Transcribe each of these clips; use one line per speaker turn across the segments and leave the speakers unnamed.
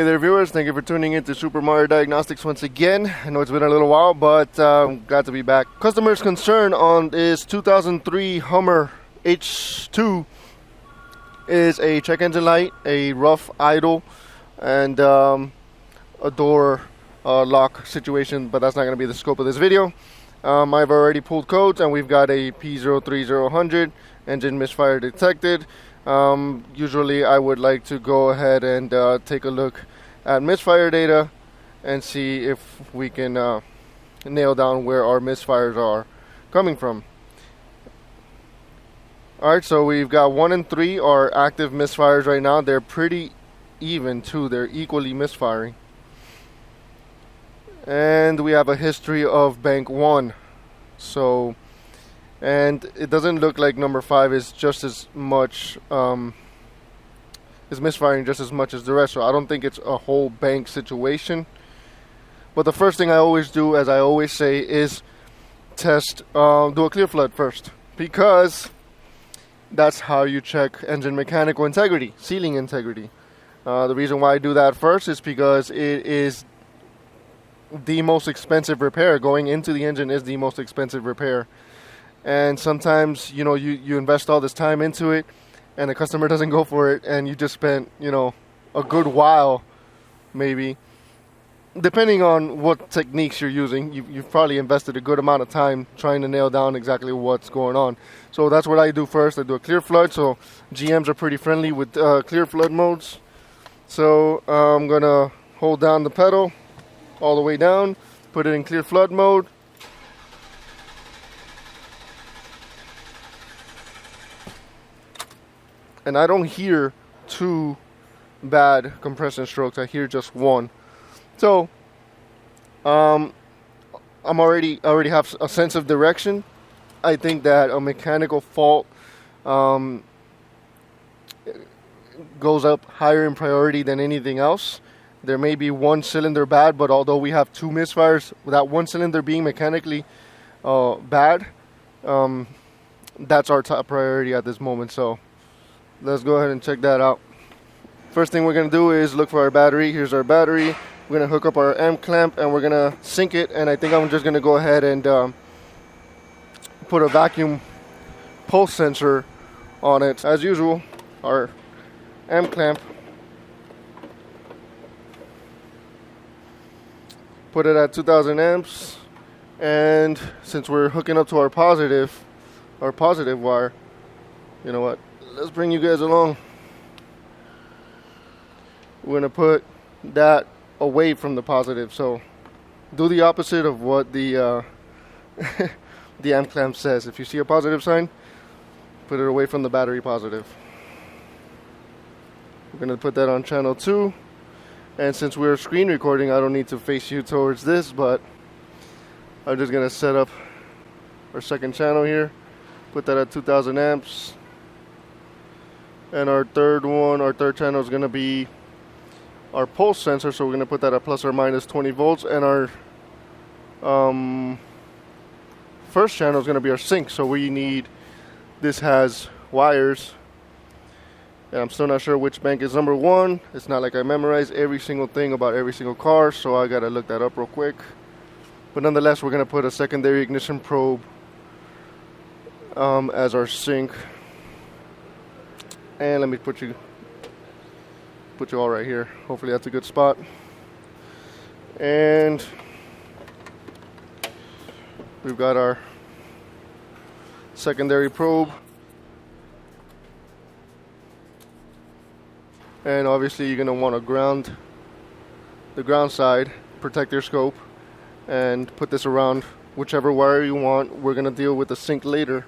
Hey there viewers, thank you for tuning in to Supermariodiagnostics once again. I know it's been a little while, but I'm glad to be back. Customers' concern on this 2003 Hummer H2 is a check engine light, a rough idle, and a door lock situation, but that's not going to be the scope of this video. I've already pulled codes and we've got a P03000 engine misfire detected. Usually I would like to go ahead and take a look at misfire data and see if we can nail down where our misfires are coming from. Alright, so we've got 1 and 3 are active misfires right now. They're pretty even too, they're equally misfiring. And we have a history of bank 1. So, and it doesn't look like number 5 is just as much is misfiring just as much as the rest, so I don't think it's a whole bank situation. But the first thing I always do, as I always say, is test do a clear flood first, because that's how you check engine mechanical integrity, sealing integrity. The reason why I do that first is because it is the most expensive repair. Going into the engine is the most expensive repair. And sometimes, you know, you invest all this time into it and the customer doesn't go for it, and you just spent, you know, a good while, maybe, depending on what techniques you're using, you've probably invested a good amount of time trying to nail down exactly what's going on. So that's what I do first. I do a clear flood. So GMs are pretty friendly with clear flood modes. So I'm gonna hold down the pedal all the way down, put it in clear flood mode. And I don't hear 2 bad compression strokes. I hear just 1. So I already have a sense of direction. I think that a mechanical fault goes up higher in priority than anything else. There may be 1 cylinder bad, but although we have 2 misfires, without 1 cylinder being mechanically bad, that's our top priority at this moment. So let's go ahead and check that out. First thing we're going to do is look for our battery. Here's our battery. We're going to hook up our M clamp and we're going to sync it. And I think I'm just going to go ahead and put a vacuum pulse sensor on it. As usual, our M clamp. Put it at 2000 amps. And since we're hooking up to our positive wire, you know what? Let's bring you guys along. We're going to put that away from the positive. So do the opposite of what the the amp clamp says. If you see a positive sign, put it away from the battery positive. We're going to put that on channel 2. And since we're screen recording, I don't need to face you towards this, but I'm just going to set up our second channel here. Put that at 2000 amps. And our third channel is going to be our pulse sensor, so we're going to put that at plus or minus 20 volts. And our first channel is going to be our sync, so this has wires. And I'm still not sure which bank is number 1. It's not like I memorized every single thing about every single car, so I got to look that up real quick. But nonetheless, we're going to put a secondary ignition probe as our sync. And let me put you all right here. Hopefully that's a good spot. And we've got our secondary probe. And obviously you're going to want to ground the ground side, protect your scope, and put this around whichever wire you want. We're going to deal with the sync later.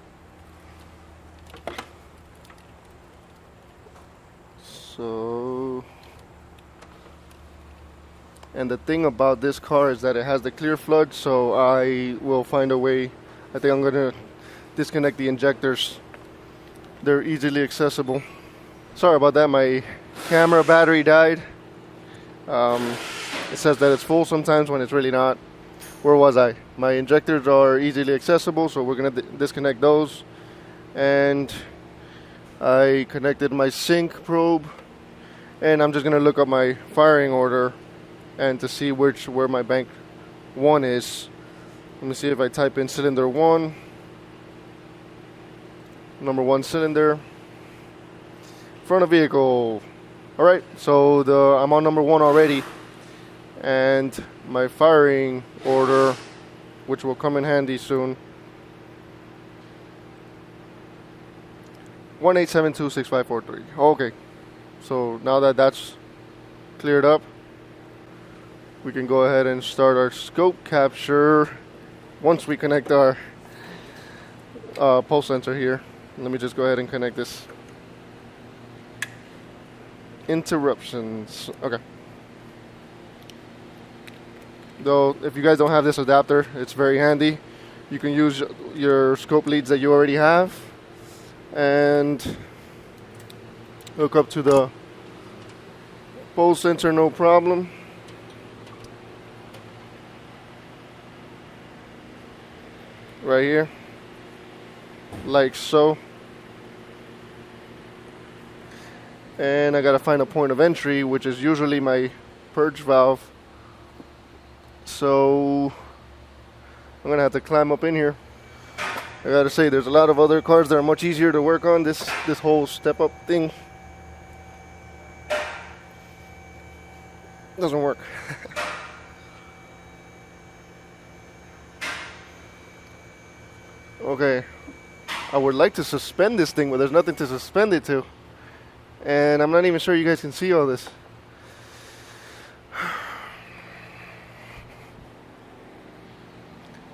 So, and the thing about this car is that it has the clear flood, so I will find a way. I think I'm going to disconnect the injectors. They're easily accessible. Sorry about that, my camera battery died. It says that it's full sometimes when it's really not. Where was I? My injectors are easily accessible, so we're going to disconnect those. And I connected my sync probe And I'm just gonna look up my firing order and to see where my bank 1 is. Let me see if I type in cylinder 1, number 1 cylinder, front of vehicle. All right, so I'm on number 1 already, and my firing order, which will come in handy soon, 1872653. Okay, so now that that's cleared up, we can go ahead and start our scope capture once we connect our pulse sensor here. Let me just go ahead and connect this. Interruptions. Okay. Though, if you guys don't have this adapter, it's very handy. You can use your scope leads that you already have and hook up to the pulse sensor, no problem. Right here, like so. And I gotta find a point of entry, which is usually my purge valve. So I'm gonna have to climb up in here. I gotta say, there's a lot of other cars that are much easier to work on. This whole step up thing doesn't work. Okay, I would like to suspend this thing, but there's nothing to suspend it to. And I'm not even sure you guys can see all this.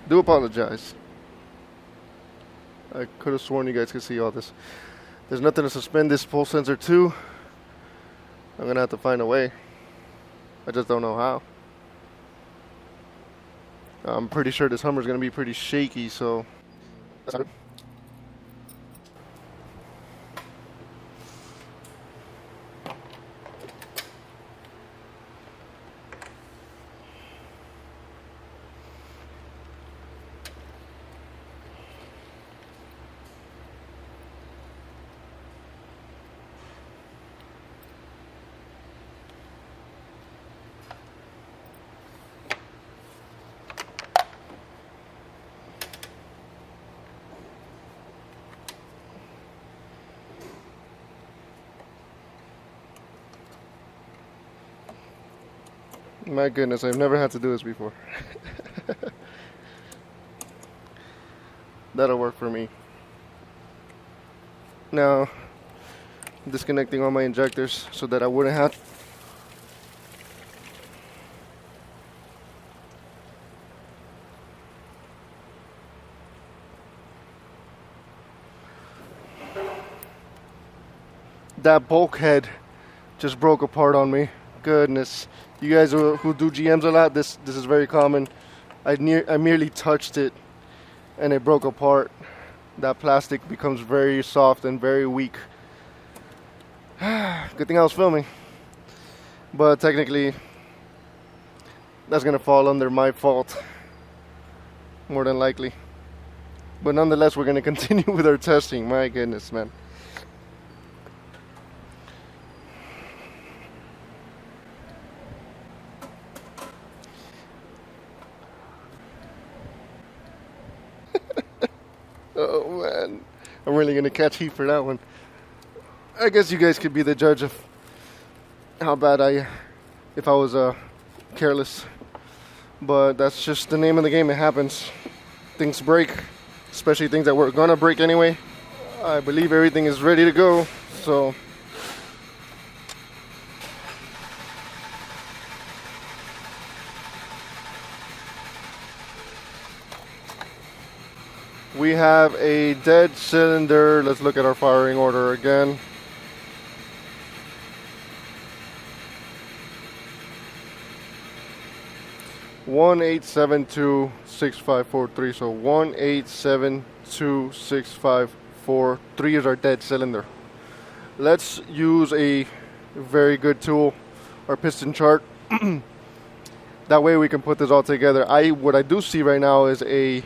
Do apologize. I could have sworn you guys could see all this. There's nothing to suspend this pulse sensor to. I'm going to have to find a way. I just don't know how. I'm pretty sure this Hummer's going to be pretty shaky, so... My goodness, I've never had to do this before. That'll work for me. Now, disconnecting all my injectors so that I wouldn't have... That bulkhead just broke apart on me. Goodness. You guys who do GMs a lot, this is very common. I merely touched it and it broke apart. That plastic becomes very soft and very weak. Good thing I was filming. But technically, that's gonna fall under my fault, more than likely. But nonetheless, we're gonna continue with our testing. My goodness, man. Oh man, I'm really gonna catch heat for that one. I guess you guys could be the judge of how bad if I was careless. But that's just the name of the game. It happens. Things break, especially things that were gonna break anyway. I believe everything is ready to go, so. We have a dead cylinder. Let's look at our firing order again. (1872653). So 1872653 is our dead cylinder. Let's use a very good tool, our piston chart. That way we can put this all together. What I do see right now is a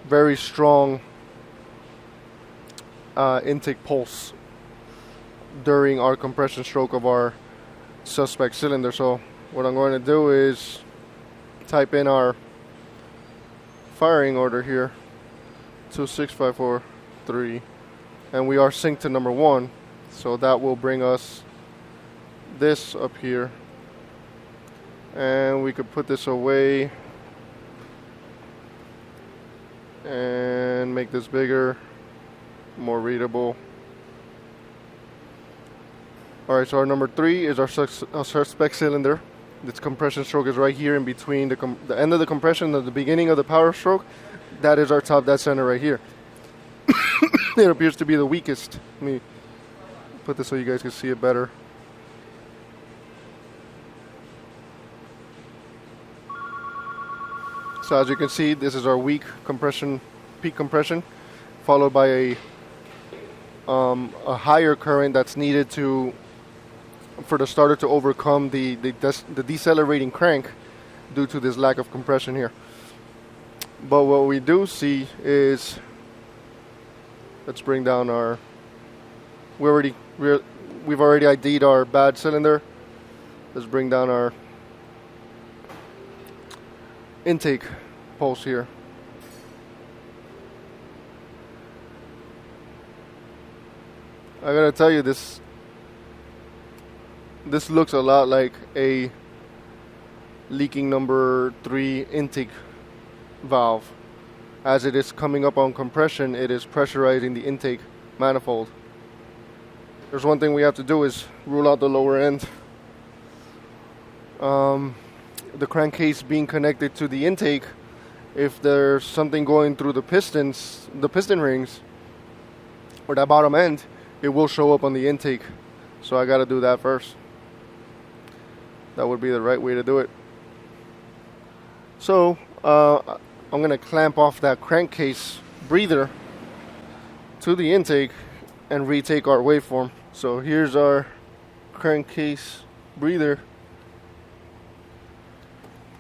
very strong intake pulse during our compression stroke of our suspect cylinder. So what I'm going to do is type in our firing order here, 26543, and we are synced to number 1, so that will bring us this up here, and we could put this away and make this bigger, more readable. Alright, so our number 3 is our suspect cylinder. This compression stroke is right here in between the end of the compression and the beginning of the power stroke. That is our top dead center right here. It appears to be the weakest. Let me put this so you guys can see it better. So as you can see, this is our weak compression, peak compression, followed by a higher current that's needed for the starter to overcome the decelerating crank due to this lack of compression here. But what we do see is, let's bring down our, we've already ID'd our bad cylinder. Let's bring down our intake pulse here. I gotta tell you, this looks a lot like a leaking number 3 intake valve. As it is coming up on compression, it is pressurizing the intake manifold. There's one thing we have to do is rule out the lower end. The crankcase being connected to the intake, if there's something going through the piston rings, or that bottom end, it will show up on the intake. So I gotta do that first. That would be the right way to do it. So I'm going to clamp off that crankcase breather to the intake and retake our waveform. So here's our crankcase breather,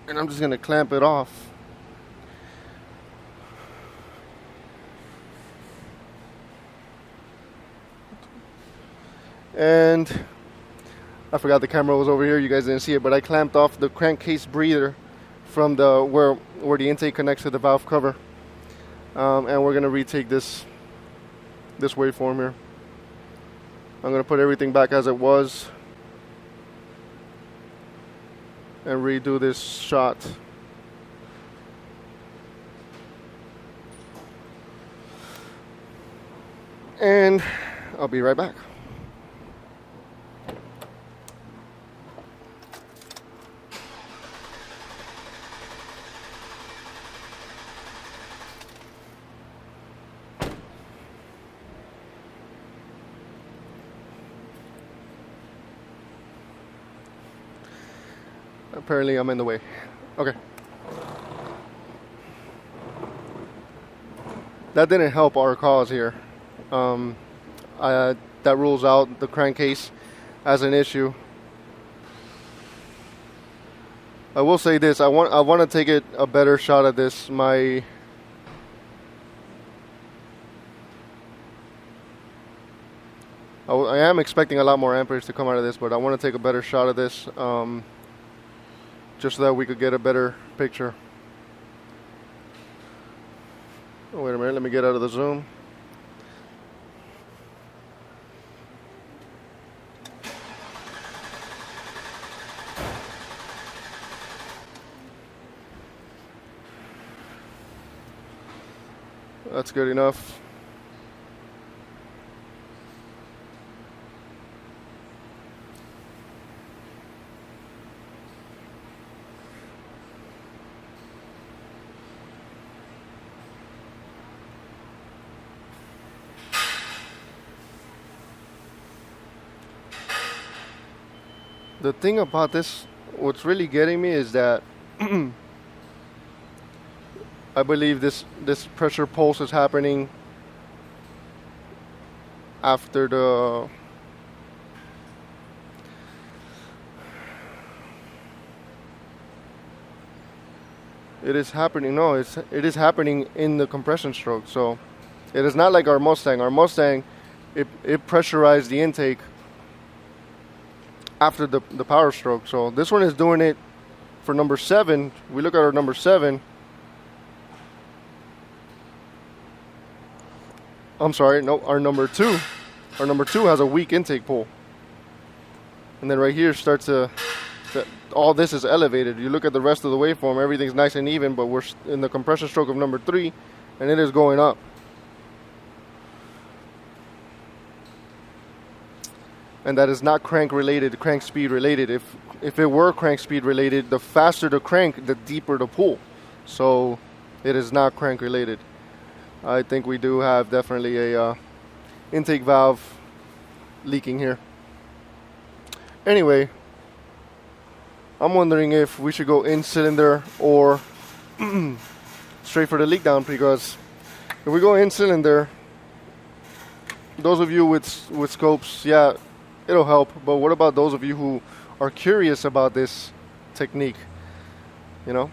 and I'm just going to clamp it off. And I forgot the camera was over here, you guys didn't see it, but I clamped off the crankcase breather from the where the intake connects to the valve cover, and we're gonna retake this waveform here. I'm gonna put everything back as it was and redo this shot. And I'll be right back. Apparently I'm in the way. Okay. That didn't help our cause here. That rules out the crankcase as an issue. I will say this, I want to take a better shot at this. I am expecting a lot more amperage to come out of this, but I want to take a better shot of this, just so that we could get a better picture. Oh, wait a minute, let me get out of the zoom. That's good enough. The thing about this, what's really getting me is that I believe this pressure pulse is happening after the it is happening in the compression stroke. So it is not like our Mustang. Our Mustang, it pressurized the intake after the power stroke. So this one is doing it for number 7. We look at our number 7. I'm sorry, no, our number 2. Our number 2 has a weak intake pull. And then right here starts to, all this is elevated. You look at the rest of the waveform, everything's nice and even, but we're in the compression stroke of number 3, and it is going up. And that is not crank related, crank speed related. If it were crank speed related, the faster the crank, the deeper the pull. So it is not crank related. I think we do have definitely a intake valve leaking here. Anyway, I'm wondering if we should go in cylinder or straight for the leak down, because if we go in cylinder, those of you with scopes, yeah, it'll help. But what about those of you who are curious about this technique? You know?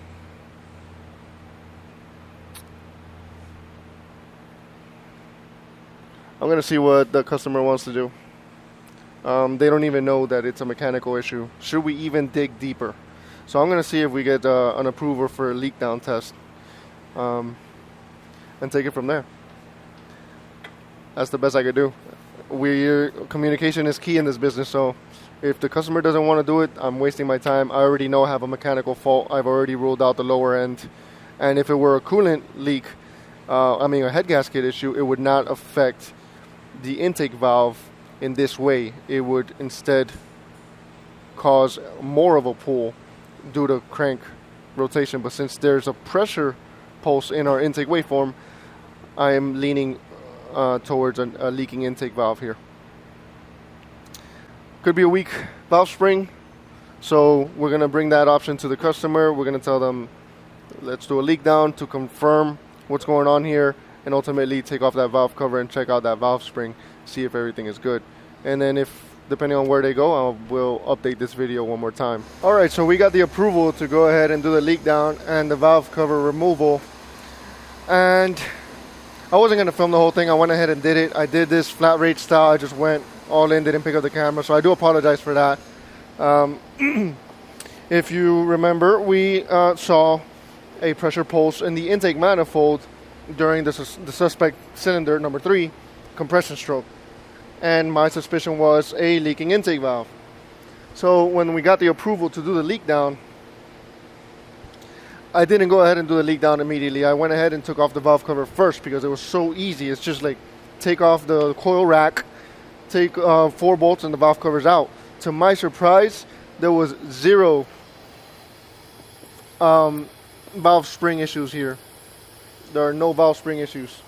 I'm going to see what the customer wants to do. They don't even know that it's a mechanical issue. Should we even dig deeper? So I'm going to see if we get an approval for a leak down test, and take it from there. That's the best I could do. Communication is key in this business, so if the customer doesn't want to do it, I'm wasting my time. I already know I have a mechanical fault. I've already ruled out the lower end. And if it were a coolant leak, a head gasket issue, it would not affect the intake valve in this way. It would instead cause more of a pull due to crank rotation. But since there's a pressure pulse in our intake waveform, I am leaning towards a leaking intake valve here. Could be a weak valve spring, so we're going to bring that option to the customer. We're going to tell them, let's do a leak down to confirm what's going on here, and ultimately take off that valve cover and check out that valve spring, see if everything is good. And then depending on where they go, we'll update this video one more time. Alright, so we got the approval to go ahead and do the leak down and the valve cover removal. And I wasn't going to film the whole thing. I went ahead and did it. I did this flat rate style. I just went all in, didn't pick up the camera. So I do apologize for that. If you remember, we saw a pressure pulse in the intake manifold during the suspect cylinder number 3 compression stroke. And my suspicion was a leaking intake valve. So when we got the approval to do the leak down, I didn't go ahead and do the leak down immediately. I went ahead and took off the valve cover first because it was so easy. It's just like take off the coil rack, take 4 bolts, and the valve cover's out. To my surprise, there was 0 valve spring issues here. There are no valve spring issues.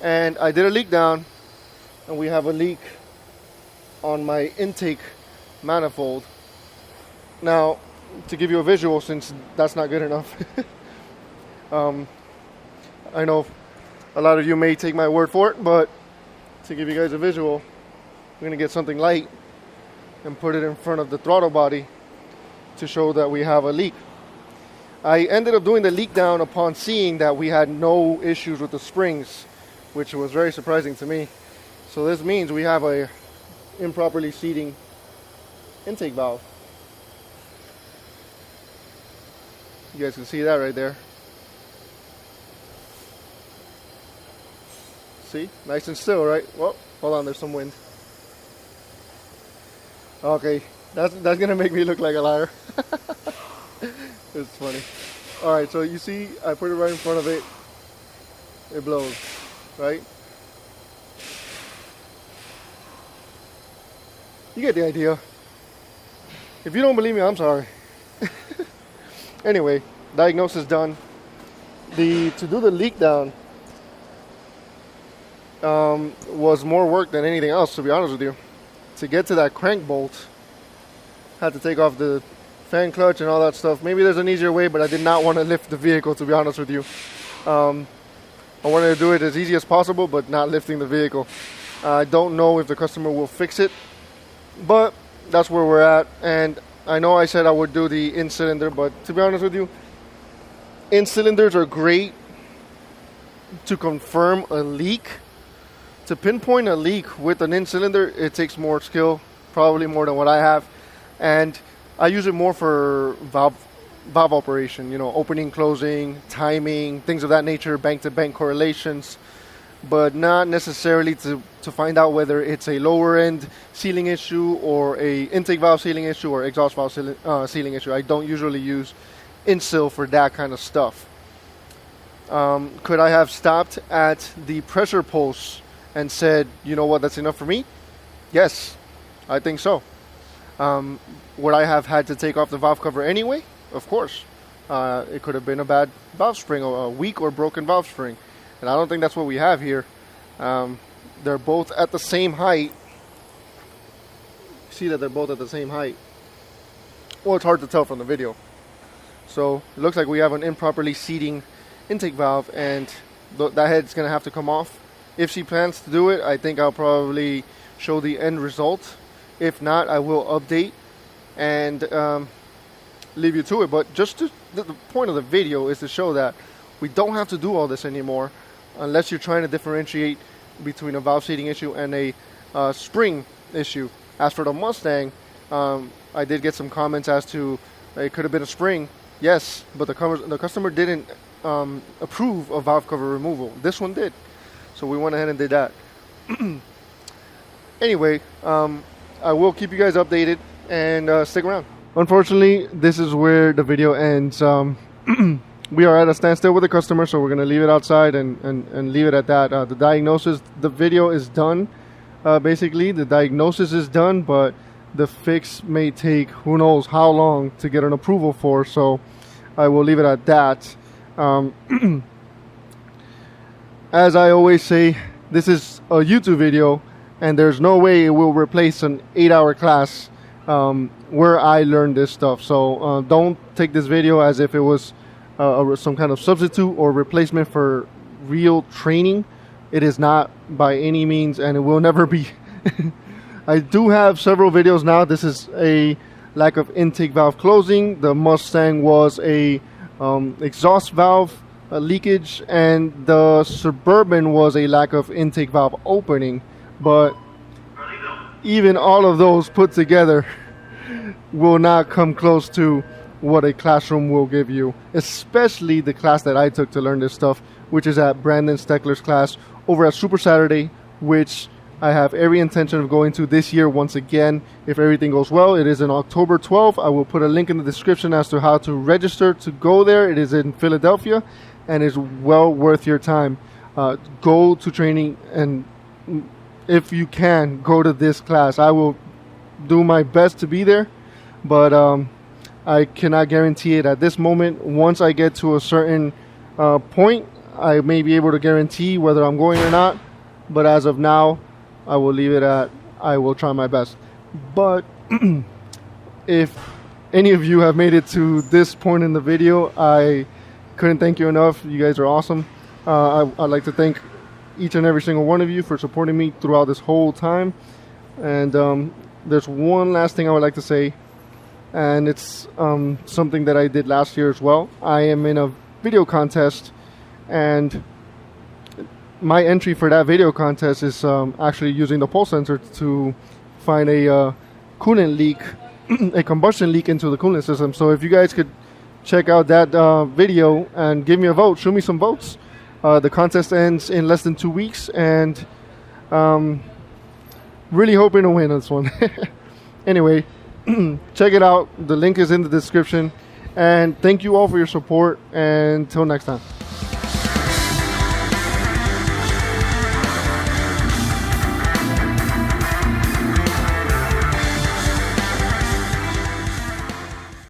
And I did a leak down, and we have a leak on my intake manifold. Now, to give you a visual, since that's not good enough, I know a lot of you may take my word for it, but to give you guys a visual, I'm going to get something light and put it in front of the throttle body to show that we have a leak. I ended up doing the leak down upon seeing that we had no issues with the springs, which was very surprising to me. So this means we have a improperly seating intake valve. You guys can see that right there. See? Nice and still, right? Well, hold on, there's some wind. Okay, that's gonna make me look like a liar. It's funny. Alright, so you see, I put it right in front of it. It blows, right? You get the idea. If you don't believe me, I'm sorry. Anyway, diagnosis done. To do the leak down was more work than anything else, to be honest with you. To get to that crank bolt, had to take off the fan clutch and all that stuff. Maybe there's an easier way, but I did not want to lift the vehicle, to be honest with you. I wanted to do it as easy as possible, but not lifting the vehicle. I don't know if the customer will fix it, but that's where we're at. And I know I said I would do the in-cylinder, but to be honest with you, in-cylinders are great to confirm a leak. To pinpoint a leak with an in-cylinder, it takes more skill probably more than what I have, and I use it more for valve operation, opening, closing, timing, things of that nature, bank-to-bank correlations, but not necessarily to find out whether it's a lower end sealing issue or a intake valve sealing issue or exhaust valve sealing issue. I don't usually use InSeal for that kind of stuff. Could I have stopped at the pressure pulse and said, you know what, that's enough for me? Yes, I think so. Would I have had to take off the valve cover anyway? Of course. It could have been a bad valve spring or a weak or broken valve spring. And I don't think that's what we have here. They're both at the same height. See that they're both at the same height. Well, it's hard to tell from the video. So it looks like we have an improperly seating intake valve, and that head's going to have to come off. If she plans to do it, I think I'll probably show the end result. If not, I will update and leave you to it. But the point of the video is to show that we don't have to do all this anymore unless you're trying to differentiate between a valve seating issue and a spring issue. As for the Mustang, I did get some comments as to it could have been a spring. Yes, but the customer didn't approve of valve cover removal. This one did. So we went ahead and did that. Anyway, I will keep you guys updated and stick around. Unfortunately, this is where the video ends. We are at a standstill with the customer, so we're going to leave it outside and leave it at that. The diagnosis, the video is done. Basically, the diagnosis is done, but the fix may take who knows how long to get an approval for, so I will leave it at that. As I always say, this is a YouTube video, and there's no way it will replace an 8-hour class where I learned this stuff. So don't take this video as if it was some kind of substitute or replacement for real training. It is not by any means, and it will never be. I do have several videos now. This is a lack of intake valve closing. The Mustang was a exhaust valve leakage, and the Suburban was a lack of intake valve opening. But even all of those put together will not come close to what a classroom will give you, especially the class that I took to learn this stuff, which is at Brandon Steckler's class over at Super Saturday, which I have every intention of going to this year once again if everything goes well. It is on October 12th. I will put a link in the description as to how to register to go there. It is in Philadelphia and is well worth your time. Go to training, and if you can, go to this class. I will do my best to be there, but I cannot guarantee it at this moment. Once I get to a certain point, I may be able to guarantee whether I'm going or not, but as of now, I will leave it at I will try my best. But if any of you have made it to this point in the video, I couldn't thank you enough. You guys are awesome. I'd like to thank each and every single one of you for supporting me throughout this whole time. And there's one last thing I would like to say, and it's something that I did last year as well. I am in a video contest, and my entry for that video contest is actually using the pulse sensor to find a coolant leak, a combustion leak into the coolant system. So if you guys could check out that video and give me a vote, show me some votes. The contest ends in less than 2 weeks, and really hoping to win this one. Anyway, check it out. The link is in the description, and thank you all for your support, and until next time.